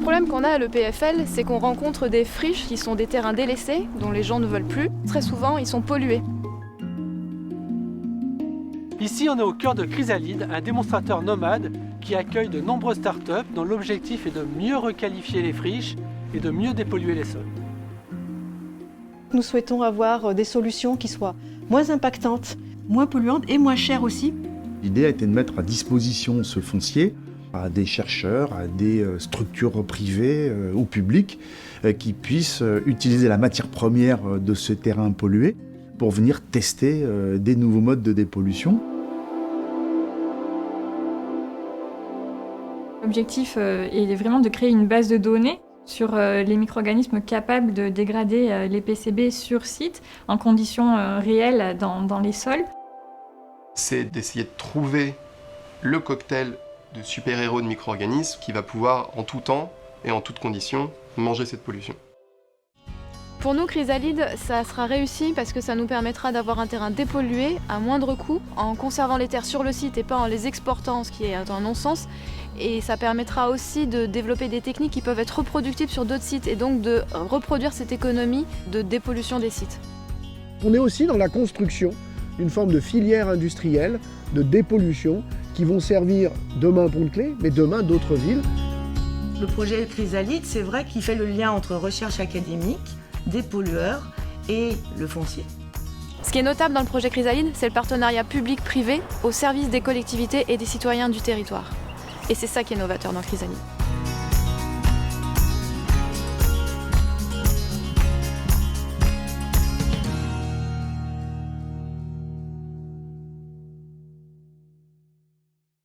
problème qu'on a à l'EPFL, c'est qu'on rencontre des friches qui sont des terrains délaissés, dont les gens ne veulent plus. Très souvent, ils sont pollués. Ici, on est au cœur de Chrysalide, un démonstrateur nomade qui accueille de nombreuses startups dont l'objectif est de mieux requalifier les friches et de mieux dépolluer les sols. Nous souhaitons avoir des solutions qui soient moins impactantes, moins polluantes et moins chères aussi. L'idée a été de mettre à disposition ce foncier à des chercheurs, à des structures privées ou publiques qui puissent utiliser la matière première de ce terrain pollué pour venir tester des nouveaux modes de dépollution. L'objectif est vraiment de créer une base de données sur les micro-organismes capables de dégrader les PCB sur site en conditions réelles dans les sols. C'est d'essayer de trouver le cocktail de super-héros de micro-organismes qui va pouvoir en tout temps et en toutes conditions manger cette pollution. Pour nous, Chrysalide, ça sera réussi parce que ça nous permettra d'avoir un terrain dépollué à moindre coût, en conservant les terres sur le site et pas en les exportant, ce qui est un non-sens. Et ça permettra aussi de développer des techniques qui peuvent être reproductibles sur d'autres sites et donc de reproduire cette économie de dépollution des sites. On est aussi dans la construction d'une forme de filière industrielle de dépollution qui vont servir demain Pont-de-Claix, mais demain d'autres villes. Le projet Chrysalide, c'est vrai qu'il fait le lien entre recherche académique, des pollueurs et le foncier. Ce qui est notable dans le projet Chrysalide, c'est le partenariat public-privé au service des collectivités et des citoyens du territoire. Et c'est ça qui est novateur dans Chrysalide.